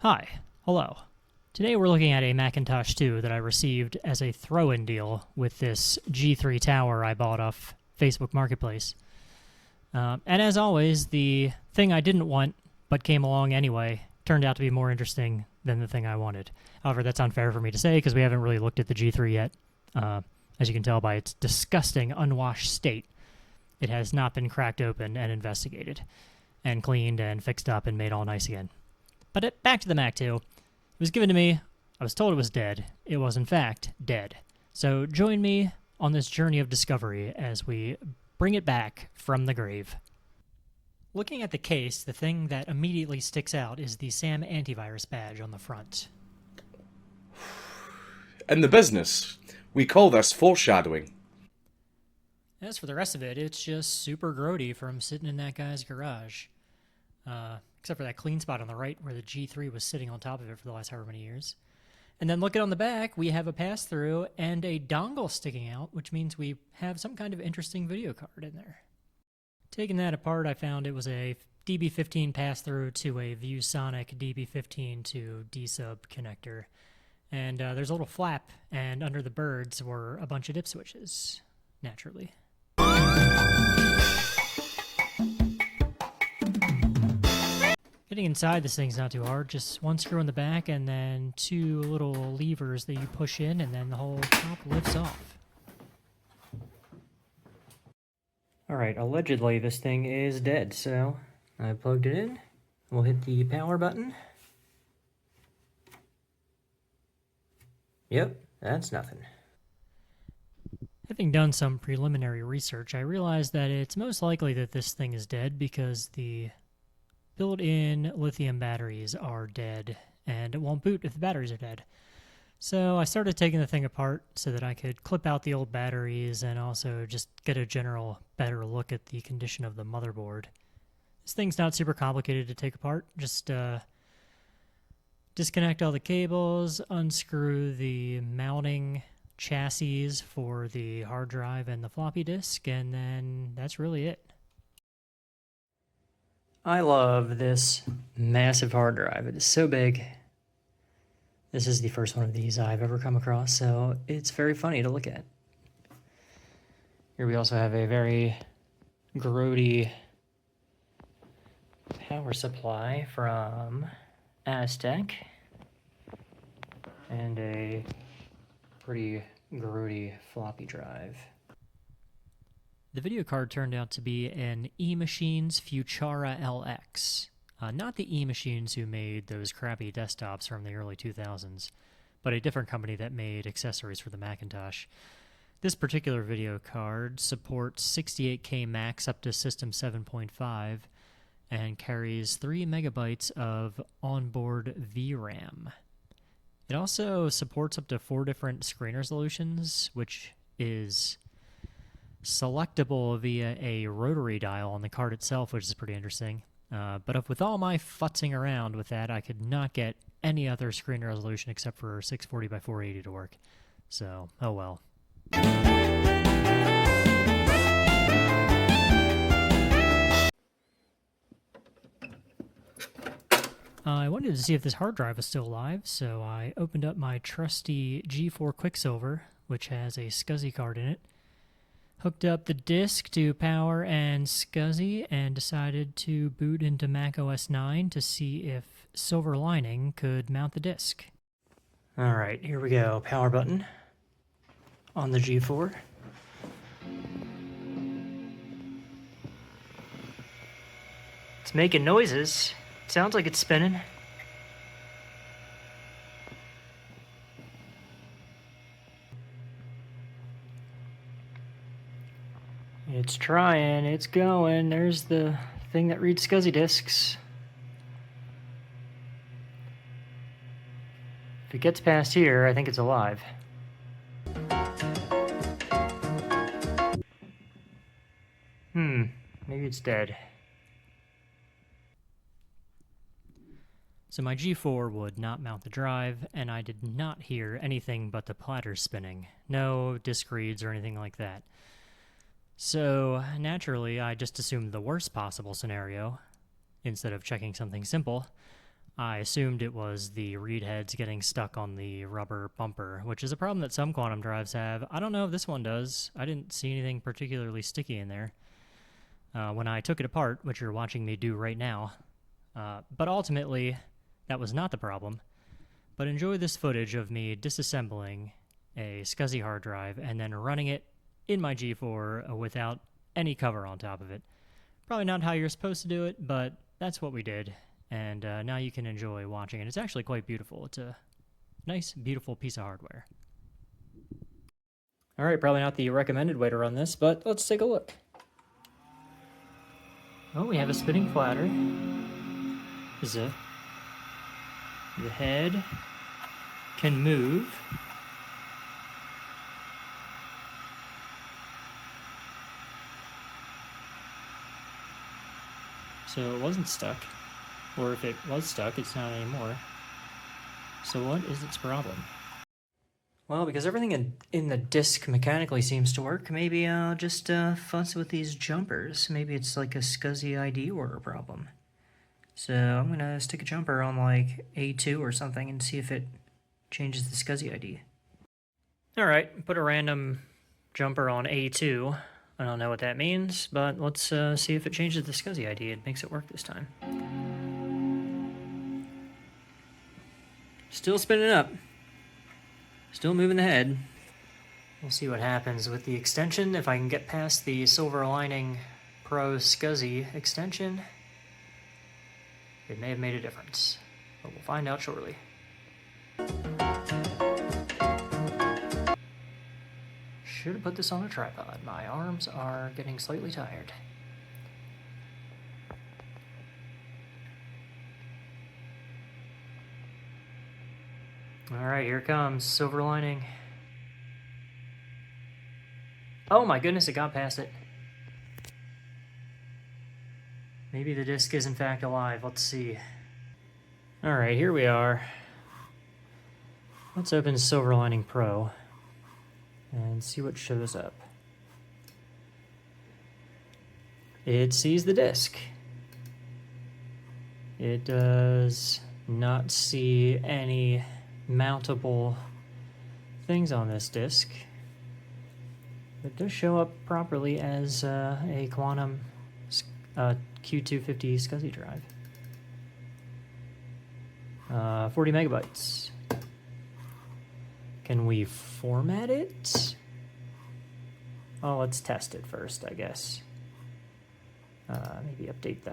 Hi, hello. Today we're looking at a Macintosh II that I received as a throw-in deal with this G3 tower I bought off Facebook Marketplace. And as always, the thing I didn't want but came along anyway turned out to be more interesting than the thing I wanted. However, that's unfair for me to say because we haven't really looked at the G3 yet. As you can tell by its disgusting, unwashed state, it has not been cracked open and investigated, and cleaned and fixed up and made all nice again. But back to the Mac 2. It was given to me. I was told it was dead. It was, in fact, dead. So join me on this journey of discovery as we bring it back from the grave. Looking at the case, the thing that immediately sticks out is the SAM antivirus badge on the front. In the business, we call this foreshadowing. As for the rest of it, it's just super grody from sitting in that guy's garage. Except for that clean spot on the right where the G3 was sitting on top of it for the last however many years. And then looking on the back, we have a pass-through and a dongle sticking out, which means we have some kind of interesting video card in there. Taking that apart, I found it was a DB15 pass-through to a ViewSonic DB15 to D-sub connector. And there's a little flap, and under the birds were a bunch of dip switches, naturally. Getting inside this thing's not too hard, just one screw in the back and then two little levers that you push in and then the whole top lifts off. Alright, allegedly this thing is dead, so I plugged it in. We'll hit the power button. Yep, that's nothing. Having done some preliminary research, I realized that it's most likely that this thing is dead because the built-in lithium batteries are dead, and it won't boot if the batteries are dead. So I started taking the thing apart so that I could clip out the old batteries and also just get a general better look at the condition of the motherboard. This thing's not super complicated to take apart. Just disconnect all the cables, unscrew the mounting chassis for the hard drive and the floppy disk, and then that's really it. I love this massive hard drive. It is so big. This is the first one of these I've ever come across, so it's very funny to look at. Here we also have a very grody power supply from Aztec and a pretty grody floppy drive. The video card turned out to be an eMachines Futura LX. Not the eMachines who made those crappy desktops from the early 2000s, but a different company that made accessories for the Macintosh. This particular video card supports 68K max up to System 7.5 and carries 3 megabytes of onboard VRAM. It also supports up to 4 different screen resolutions, which is selectable via a rotary dial on the card itself, which is pretty interesting. But with all my futzing around with that, I could not get any other screen resolution except for 640 by 480 to work. So, oh well. I wanted to see if this hard drive was still alive, so I opened up my trusty G4 Quicksilver, which has a SCSI card in it, hooked up the disk to power and SCSI, and decided to boot into Mac OS 9 to see if Silver Lining could mount the disk. Alright, here we go. Power button on the G4. It's making noises. Sounds like it's spinning. It's trying, it's going. There's the thing that reads SCSI disks. If it gets past here, I think it's alive. Maybe it's dead. So my G4 would not mount the drive, and I did not hear anything but the platter spinning. No disk reads or anything like that. So, naturally, I just assumed the worst possible scenario, instead of checking something simple. I assumed it was the reed heads getting stuck on the rubber bumper, which is a problem that some quantum drives have. I don't know if this one does. I didn't see anything particularly sticky in there when I took it apart, which you're watching me do right now. But ultimately, that was not the problem. But enjoy this footage of me disassembling a SCSI hard drive and then running it in my G4 without any cover on top of it. Probably not how you're supposed to do it, but that's what we did. And now you can enjoy watching it. It's actually quite beautiful. It's a nice, beautiful piece of hardware. All right, probably not the recommended way to run this, but let's take a look. Oh, we have a spinning platter. The head can move. So it wasn't stuck. Or if it was stuck, it's not anymore. So what is its problem? Well, because everything in the disc mechanically seems to work, maybe I'll just fuss with these jumpers. Maybe it's like a SCSI ID order problem. So I'm going to stick a jumper on like A2 or something and see if it changes the SCSI ID. Alright, put a random jumper on A2. I don't know what that means, but let's see if it changes the SCSI ID. It makes it work this time. Still spinning up. Still moving the head. We'll see what happens with the extension. If I can get past the Silver Lining Pro SCSI extension, it may have made a difference. But we'll find out shortly. Should have put this on a tripod. My arms are getting slightly tired. Alright, here it comes. Silver Lining. Oh my goodness, it got past it. Maybe the disc is in fact alive. Let's see. Alright, here we are. Let's open Silver Lining Pro and see what shows up. It sees the disc. It does not see any mountable things on this disc. It does show up properly as a Quantum Q250 SCSI drive. 40 megabytes. Can we format it? Oh, let's test it first, I guess. Maybe update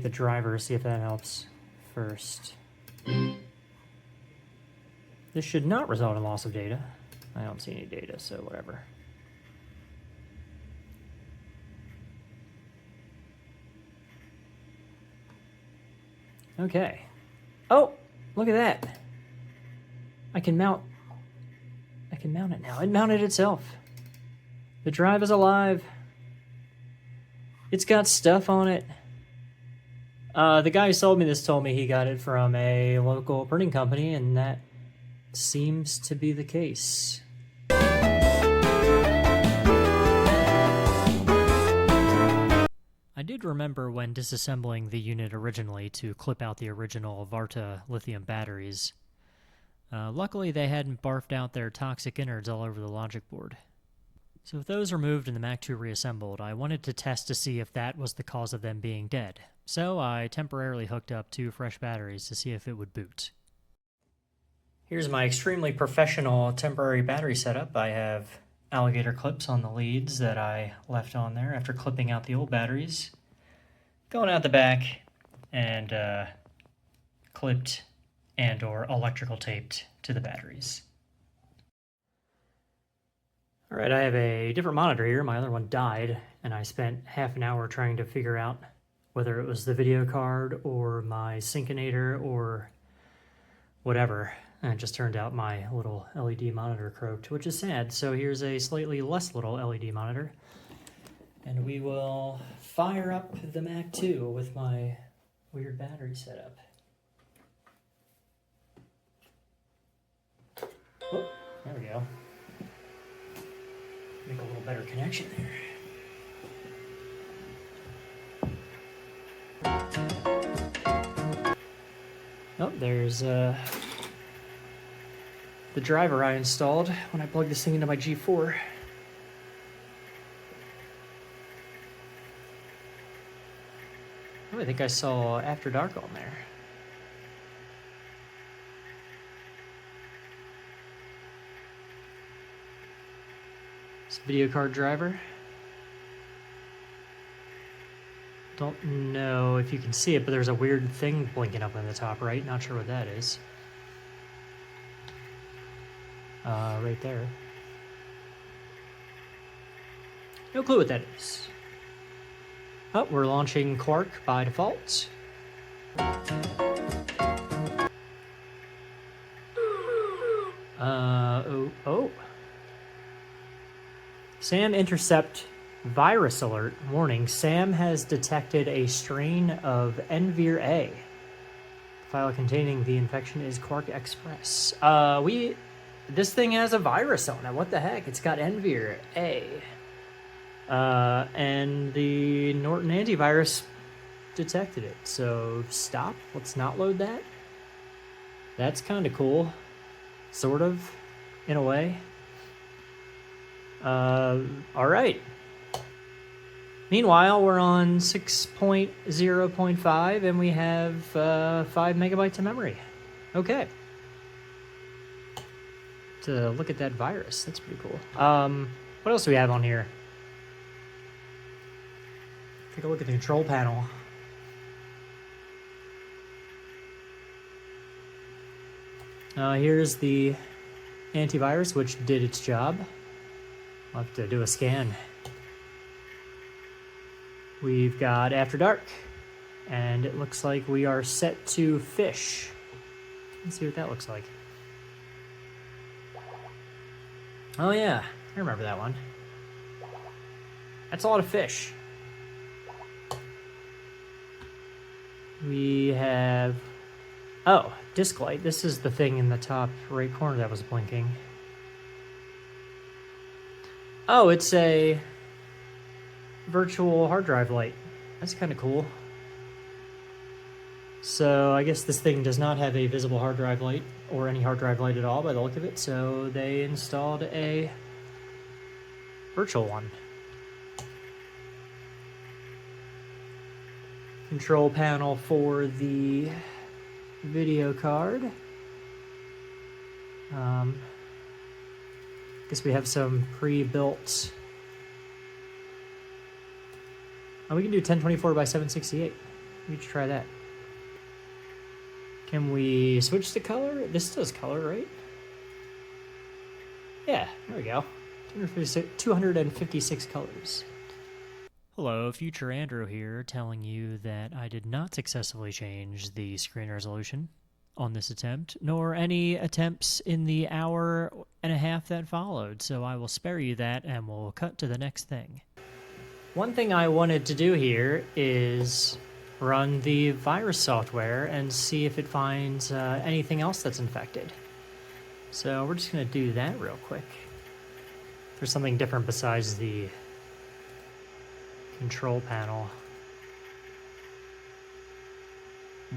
the driver, see if that helps first. This should not result in loss of data. I don't see any data, so whatever. Okay. Oh, look at that. I can mount it now. It mounted itself. The drive is alive. It's got stuff on it. The guy who sold me this told me he got it from a local printing company, and that seems to be the case. I did remember when disassembling the unit originally to clip out the original Varta lithium batteries. Luckily they hadn't barfed out their toxic innards all over the logic board. So with those removed and the Mac 2 reassembled, I wanted to test to see if that was the cause of them being dead. So I temporarily hooked up 2 fresh batteries to see if it would boot. Here's my extremely professional temporary battery setup. I have alligator clips on the leads that I left on there after clipping out the old batteries. Going out the back and clipped and or electrical taped to the batteries. Alright, I have a different monitor here. My other one died, and I spent half an hour trying to figure out whether it was the video card or my Syncinator or whatever. And it just turned out my little LED monitor croaked, which is sad. So here's a slightly less little LED monitor. And we will fire up the Mac 2 with my weird battery setup. Oh, there we go. Make a little better connection there. was the driver I installed when I plugged this thing into my G4. Oh, I think I saw After Dark on there. It's a video card driver. Don't know if you can see it, but there's a weird thing blinking up on the top right. Not sure what that is. Right there. No clue what that is. Oh, we're launching Quark by default. Oh. SAM intercept virus alert. Warning, SAM has detected a strain of NVIR-A. The file containing the infection is Quark Express. This thing has a virus on it. What the heck? It's got NVIR-A. And the Norton antivirus detected it. So stop. Let's not load that. That's kind of cool. Sort of, in a way. Alright. Meanwhile, we're on 6.0.5 and we have 5 megabytes of memory. Okay. To look at that virus, that's pretty cool. What else do we have on here? Take a look at the control panel. Here's the antivirus, which did its job. I'll have to do a scan. We've got After Dark, and it looks like we are set to fish. Let's see what that looks like. Oh yeah, I remember that one. That's a lot of fish. We have... Oh, disk light. This is the thing in the top right corner that was blinking. Oh, it's a virtual hard drive light. That's kind of cool. So I guess this thing does not have a visible hard drive light or any hard drive light at all by the look of it, so they installed a virtual one. Control panel for the video card. Guess we have some pre-built. Oh, we can do 1024 by 768. We should try that. Can we switch the color? This does color, right? Yeah, there we go. 256 colors. Hello, Future Andrew here, telling you that I did not successfully change the screen resolution on this attempt, nor any attempts in the hour and a half that followed, so I will spare you that and we'll cut to the next thing. One thing I wanted to do here is run the virus software and see if it finds anything else that's infected. So we're just going to do that real quick. There's something different besides the control panel.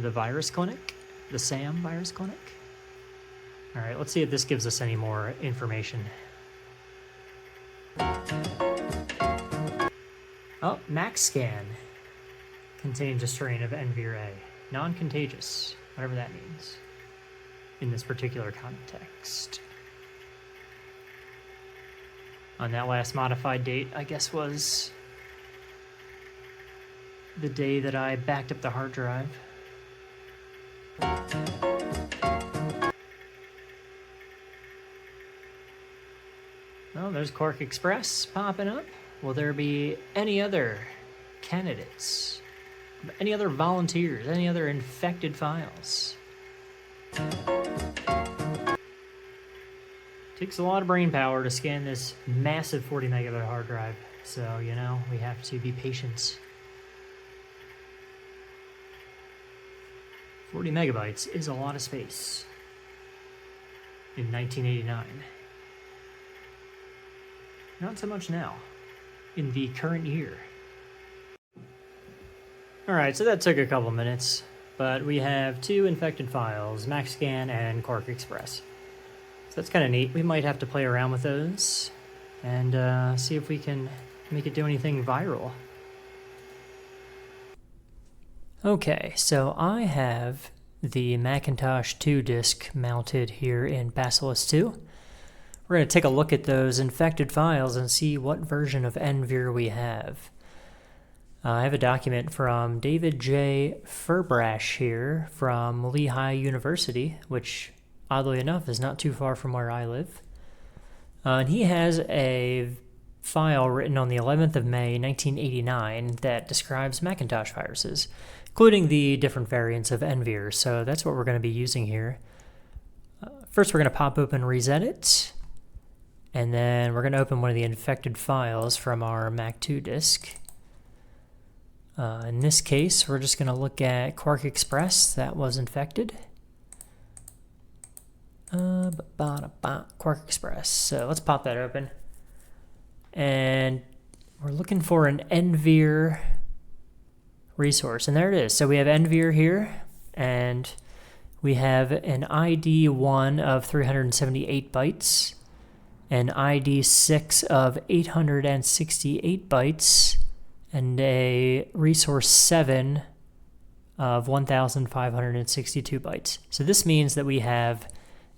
The virus clinic? The SAM virus clinic? Alright, let's see if this gives us any more information. Oh, MaxScan contains a strain of NVIR-A. Non-contagious, whatever that means in this particular context. On that last modified date, I guess, was the day that I backed up the hard drive. Well, there's Quark Express popping up. Will there be any other candidates? Any other volunteers? Any other infected files? Takes a lot of brain power to scan this massive 40 megabyte hard drive. So, you know, we have to be patient. 40 megabytes is a lot of space in 1989. Not so much now, in the current year. Alright, so that took a couple minutes. but we have 2 infected files, MaxScan and Quark Express. So that's kind of neat. We might have to play around with those and see if we can make it do anything viral. Okay, so I have the Macintosh II disk mounted here in Basilisk 2. We're going to take a look at those infected files and see what version of NVIR we have. I have a document from David J. Furbrash here from Lehigh University, which, oddly enough, is not too far from where I live. And he has a file written on the 11th of May, 1989 that describes Macintosh viruses, including the different variants of NVIR. So that's what we're going to be using here. First, we're going to pop open Reset It, and then we're going to open one of the infected files from our Mac 2 disk. In this case, we're just going to look at Quark Express that was infected. Quark Express. So let's pop that open. And we're looking for an NVIR resource. And there it is. So we have NVIR here, and we have an ID 1 of 378 bytes, an ID 6 of 868 bytes, and a resource 7 of 1,562 bytes. So this means that we have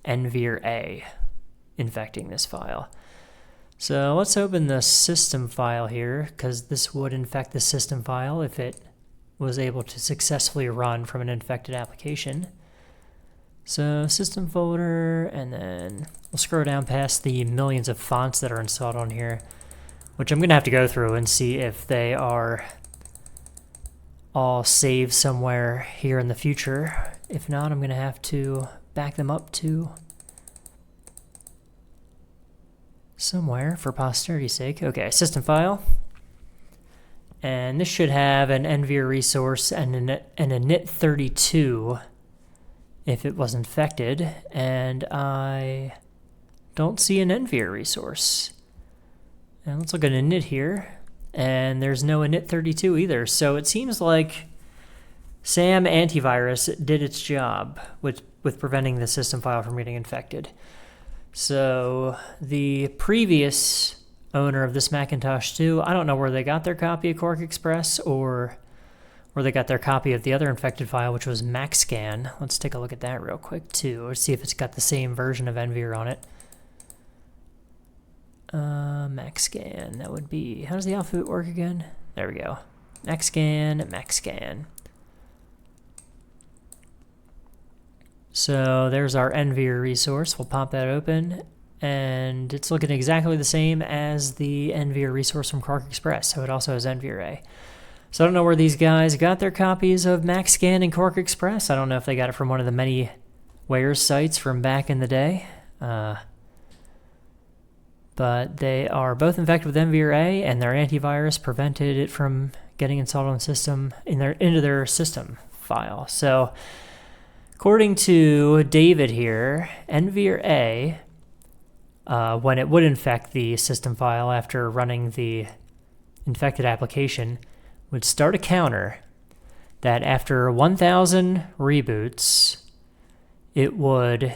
NVIR-A infecting this file. So let's open the system file here, because this would infect the system file if it was able to successfully run from an infected application. So system folder, and then we'll scroll down past the millions of fonts that are installed on here, which I'm going to have to go through and see if they are all saved somewhere here in the future. If not, I'm going to have to back them up to somewhere for posterity's sake. Okay, system file. And this should have an NVIR resource and a init32 if it was infected. And I don't see an NVIR resource. And let's look at init here, and there's no init32 either. So it seems like SAM antivirus did its job with preventing the system file from getting infected. So the previous owner of this Macintosh II, I don't know where they got their copy of Quark Express or where they got their copy of the other infected file, which was MaxScan. Let's take a look at that real quick too. Let's see if it's got the same version of NVIR on it. MaxScan, that would be, how does the alphabet work again? There we go. MaxScan. So there's our NVIR resource. We'll pop that open, and it's looking exactly the same as the NVIR resource from Quark Express, so it also has NVIR-A. So I don't know where these guys got their copies of MaxScan and Quark Express. I don't know if they got it from one of the many Wares sites from back in the day. But they are both infected with NVIR-A, and their antivirus prevented it from getting installed on the system into their system file. So, according to David here, NVIR-A, when it would infect the system file after running the infected application, would start a counter that after 1,000 reboots, it would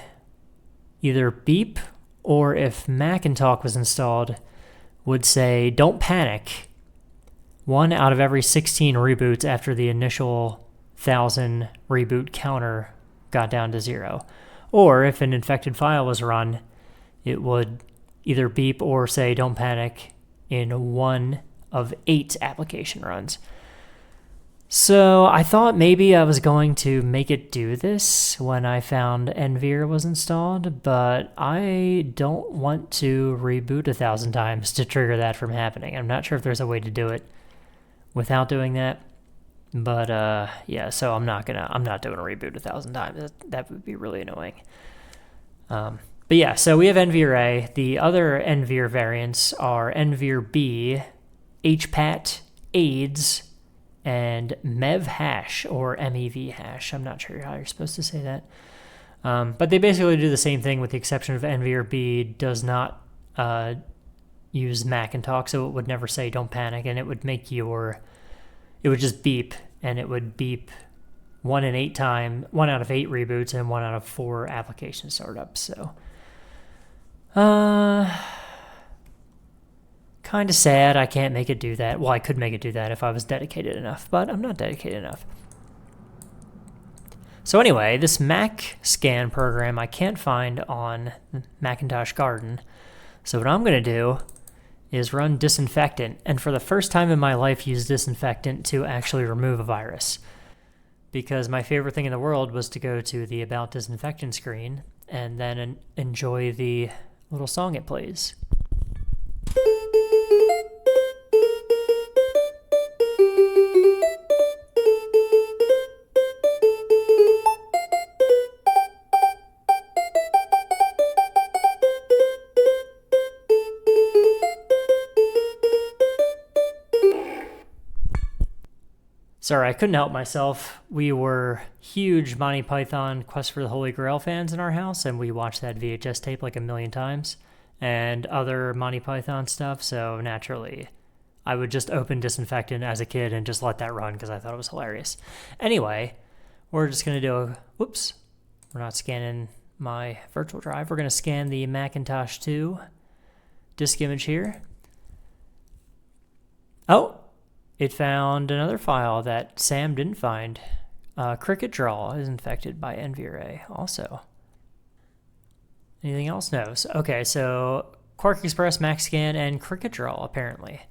either beep, or if Macintosh was installed, would say, "Don't panic." 1 out of every 16 reboots after the initial 1,000 reboot counter got down to 0. Or if an infected file was run, it would either beep or say, "Don't panic," in 1 of 8 application runs. So I thought maybe I was going to make it do this when I found NVIR was installed, but I don't want to reboot 1,000 times to trigger that from happening. I'm not sure if there's a way to do it without doing that, but yeah. So I'm not doing a reboot 1,000 times. That would be really annoying. But yeah, so we have NVIR-A. The other NVIR variants are NVIR-B, HPAT, AIDS, and MEV hash, or MEV hash. I'm not sure how you're supposed to say that. But they basically do the same thing with the exception of NVIR-B does not use Macintosh, so it would never say "Don't panic," and it would make it would just beep, and it would beep 1 out of 8 reboots and 1 out of 4 application startups. So, kind of sad I can't make it do that. Well, I could make it do that if I was dedicated enough, but I'm not dedicated enough. So anyway, this Mac scan program I can't find on Macintosh Garden. So what I'm going to do is run disinfectant, and for the first time in my life use disinfectant to actually remove a virus. Because my favorite thing in the world was to go to the About Disinfectant screen and then enjoy the little song it plays. Sorry, I couldn't help myself. We were huge Monty Python Quest for the Holy Grail fans in our house, and we watched that VHS tape like a million times, and other Monty Python stuff, so naturally, I would just open Disinfectant as a kid and just let that run because I thought it was hilarious. Anyway, we're just going to do a... Whoops. We're not scanning my virtual drive. We're going to scan the Macintosh II disk image here. Oh! It found another file that Sam didn't find. Cricket Draw is infected by NVRA also. Anything else? No. Okay, so Quark Express, MaxScan, and Cricket Draw apparently.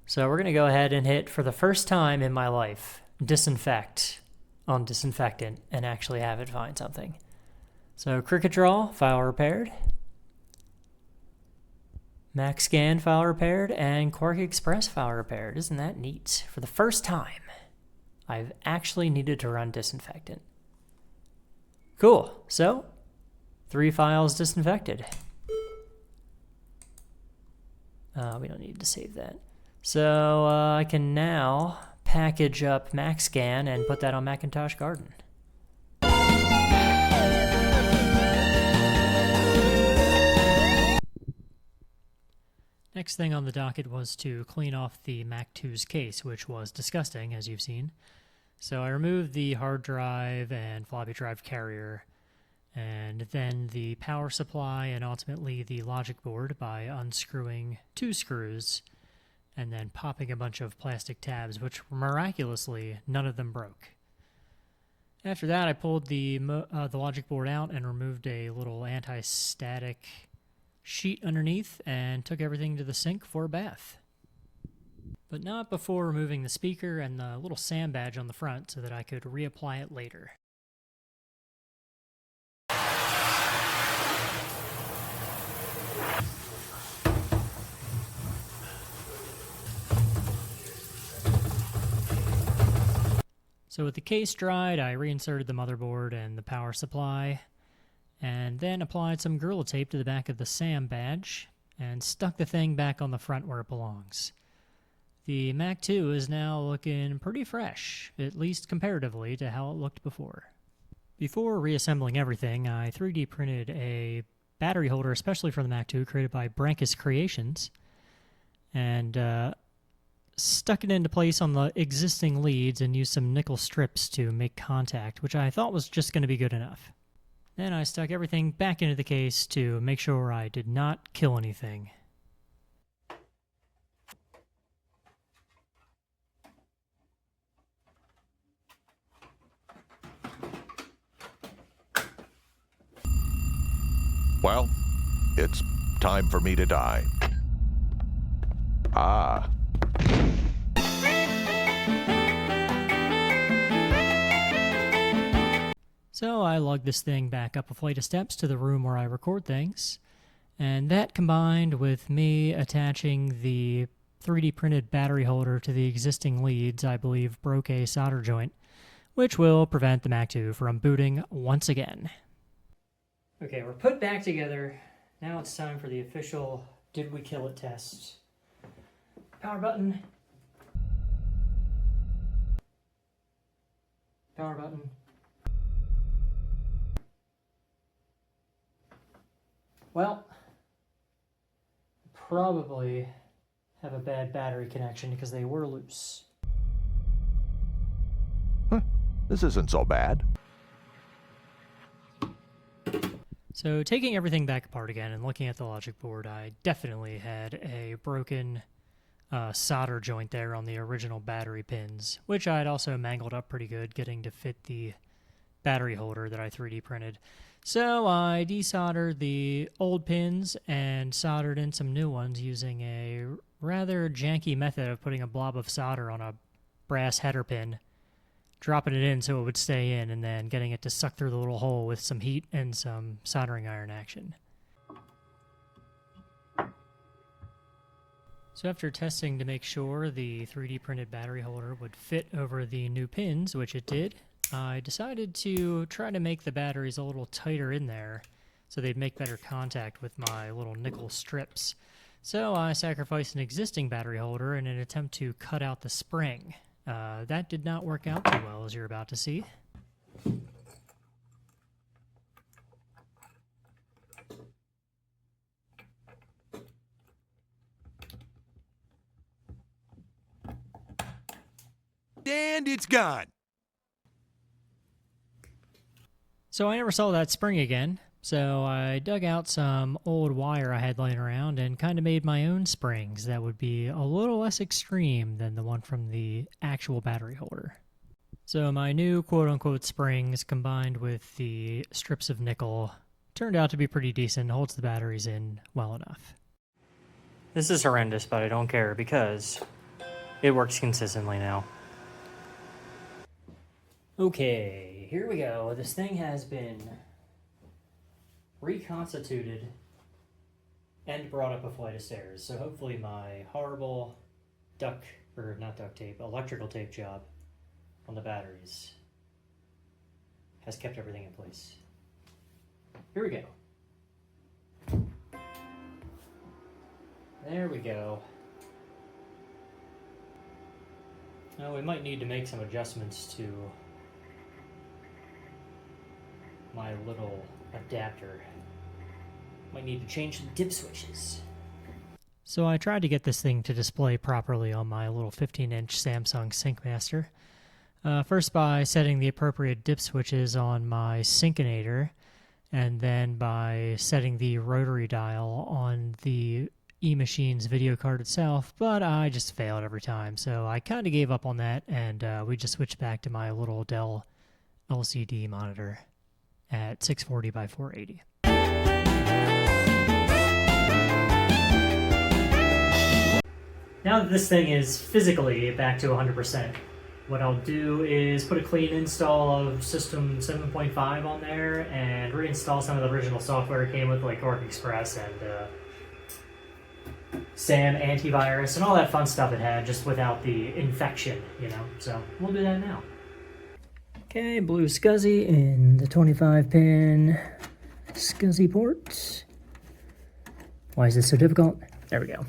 So we're going to go ahead and hit, for the first time in my life, disinfect on disinfectant and actually have it find something. So Cricket Draw, file repaired. MaxScan file repaired, and Quark Express file repaired. Isn't that neat? For the first time, I've actually needed to run disinfectant. Cool. So, 3 files disinfected. We don't need to save that. So, I can now package up MaxScan and put that on Macintosh Garden. Next thing on the docket was to clean off the Mac 2's case, which was disgusting, as you've seen. So I removed the hard drive and floppy drive carrier, and then the power supply, and ultimately the logic board by unscrewing 2 screws, and then popping a bunch of plastic tabs, which miraculously, none of them broke. After that, I pulled the logic board out and removed a little anti-static sheet underneath and took everything to the sink for a bath. But not before removing the speaker and the little SAM badge on the front so that I could reapply it later. So with the case dried, I reinserted the motherboard and the power supply, and then applied some Gorilla Tape to the back of the SAM badge, and stuck the thing back on the front where it belongs. The Mac 2 is now looking pretty fresh, at least comparatively to how it looked before. Before reassembling everything, I 3D printed a battery holder especially for the Mac 2 created by Brankus Creations, and stuck it into place on the existing leads and used some nickel strips to make contact, which I thought was just going to be good enough. Then I stuck everything back into the case to make sure I did not kill anything. Well, it's time for me to die. Ah. So I lugged this thing back up a flight of steps to the room where I record things, and that combined with me attaching the 3D printed battery holder to the existing leads, I believe broke a solder joint, which will prevent the Mac 2 from booting once again. Okay, we're put back together. Now it's time for the official Did We Kill It test. Power button. Power button. Well, probably have a bad battery connection because they were loose. Huh. This isn't so bad. So taking everything back apart again and looking at the logic board, I definitely had a broken solder joint there on the original battery pins, which I had also mangled up pretty good, getting to fit the battery holder that I 3D printed. So I desoldered the old pins and soldered in some new ones using a rather janky method of putting a blob of solder on a brass header pin, dropping it in so it would stay in, and then getting it to suck through the little hole with some heat and some soldering iron action. So after testing to make sure the 3D printed battery holder would fit over the new pins, which it did, I decided to try to make the batteries a little tighter in there so they'd make better contact with my little nickel strips. So I sacrificed an existing battery holder in an attempt to cut out the spring. That did not work out too well, as you're about to see. And it's gone. So I never saw that spring again, so I dug out some old wire I had laying around and kind of made my own springs that would be a little less extreme than the one from the actual battery holder. So my new quote-unquote springs combined with the strips of nickel turned out to be pretty decent, holds the batteries in well enough. This is horrendous, but I don't care because it works consistently now. Okay, here we go. This thing has been reconstituted and brought up a flight of stairs. So hopefully my horrible electrical tape job on the batteries has kept everything in place. Here we go. There we go. Now we might need to make some adjustments to my little adapter. Might need to change the dip switches. So I tried to get this thing to display properly on my little 15-inch Samsung Syncmaster. First by setting the appropriate dip switches on my Syncinator, and then by setting the rotary dial on the eMachine's video card itself, but I just failed every time, so I kind of gave up on that, and we just switched back to my little Dell LCD monitor at 640 by 480. Now that this thing is physically back to 100%, what I'll do is put a clean install of System 7.5 on there and reinstall some of the original software it came with, like Orc Express and SAM antivirus and all that fun stuff it had, just without the infection, you know? So we'll do that now. Okay, blue SCSI in the 25-pin SCSI port. Why is this so difficult? There we go.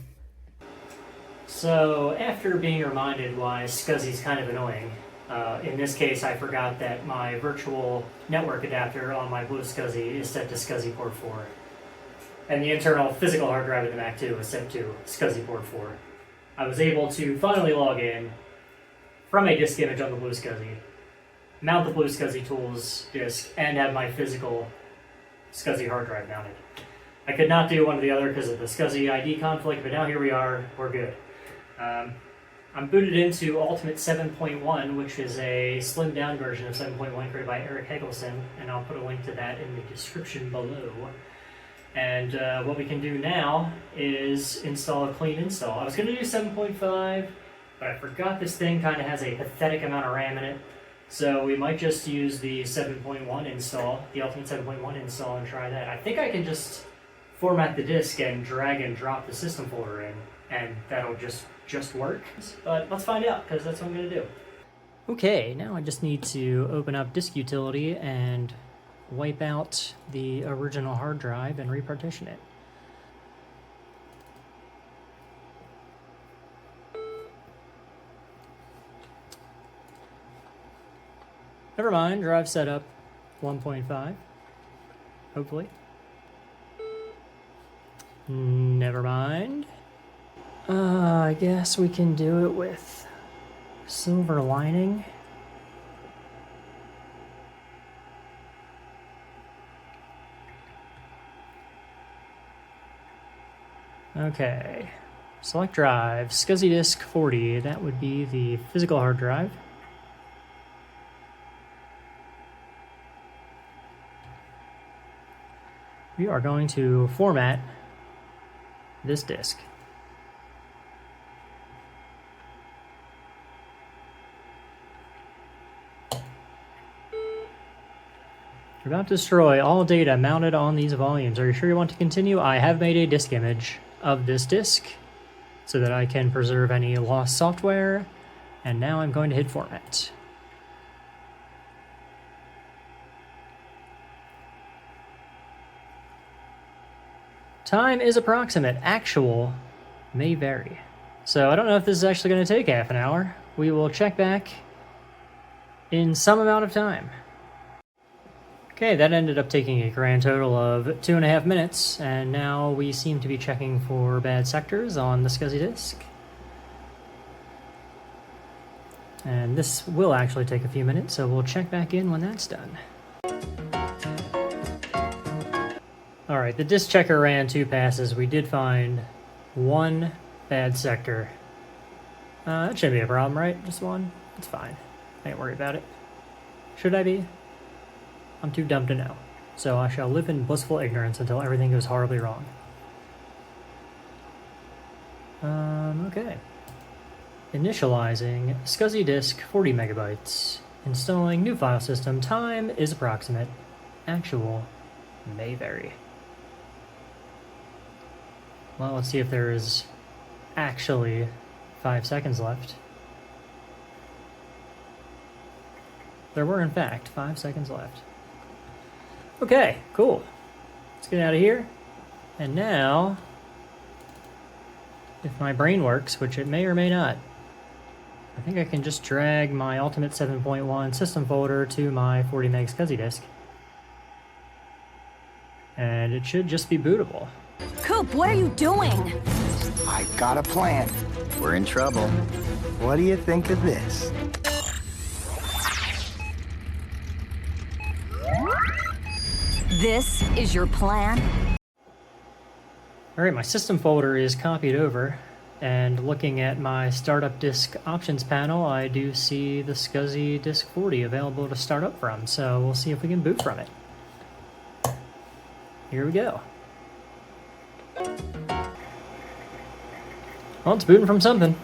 So, after being reminded why SCSI is kind of annoying, in this case I forgot that my virtual network adapter on my blue SCSI is set to SCSI port 4. And the internal physical hard drive in the Mac 2 is set to SCSI port 4. I was able to finally log in from a disk image on the blue SCSI, mount the blue SCSI tools disk, and have my physical SCSI hard drive mounted. I could not do one or the other because of the SCSI ID conflict, but now here we are, we're good. I'm booted into Ultimate 7.1, which is a slimmed down version of 7.1 created by Eric Hegelson, and I'll put a link to that in the description below. And what we can do now is install a clean install. I was going to do 7.5, but I forgot this thing kind of has a pathetic amount of RAM in it. So we might just use the 7.1 install, the Ultimate 7.1 install, and try that. I think I can just format the disk and drag and drop the system folder in, and that'll just work. But let's find out, because that's what I'm going to do. Okay, now I just need to open up Disk Utility and wipe out the original hard drive and repartition it. Never mind, drive setup 1.5, hopefully. Never mind. I guess we can do it with silver lining. Okay. Select drive, SCSI disk 40, that would be the physical hard drive. We are going to format this disk. You're about to destroy all data mounted on these volumes. Are you sure you want to continue? I have made a disk image of this disk so that I can preserve any lost software, and now I'm going to hit format. Time is approximate. Actual may vary. So I don't know if this is actually going to take half an hour. We will check back in some amount of time. Okay, that ended up taking a grand total of 2.5 minutes, and now we seem to be checking for bad sectors on the SCSI disk. And this will actually take a few minutes, so we'll check back in when that's done. Alright, the disk checker ran 2 passes. We did find 1 bad sector. That shouldn't be a problem, right? Just 1? It's fine. I ain't worried about it. Should I be? I'm too dumb to know. So I shall live in blissful ignorance until everything goes horribly wrong. Okay. Initializing SCSI disk 40 megabytes. Installing new file system. Time is approximate. Actual may vary. Well, let's see if there is actually 5 seconds left. There were, in fact, 5 seconds left. Okay, cool. Let's get out of here. And now, if my brain works, which it may or may not, I think I can just drag my Ultimate 7.1 system folder to my 40 meg SCSI disk. And it should just be bootable. Coop, what are you doing? I got a plan. We're in trouble. What do you think of this? This is your plan? Alright, my system folder is copied over, and looking at my startup disk options panel, I do see the SCSI disk 40 available to start up from, so we'll see if we can boot from it. Here we go. Well, it's booting from something.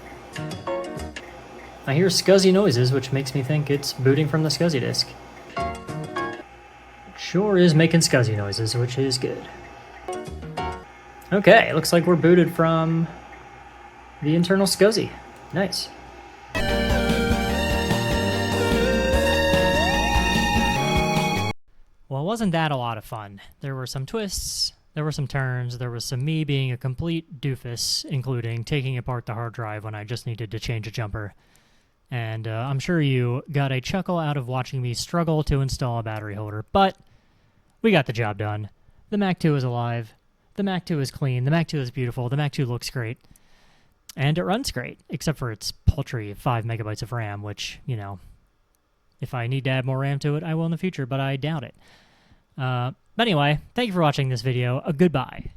I hear SCSI noises, which makes me think it's booting from the SCSI disk. Sure is making SCSI noises, which is good. Okay, looks like we're booted from the internal SCSI. Nice. Well, it wasn't that a lot of fun. There were some twists, there were some turns, there was some me being a complete doofus, including taking apart the hard drive when I just needed to change a jumper. And I'm sure you got a chuckle out of watching me struggle to install a battery holder, but we got the job done. The Mac 2 is alive. The Mac 2 is clean. The Mac 2 is beautiful. The Mac 2 looks great. And it runs great, except for its paltry 5 megabytes of RAM, which, you know, if I need to add more RAM to it, I will in the future, but I doubt it. But anyway, thank you for watching this video. Goodbye.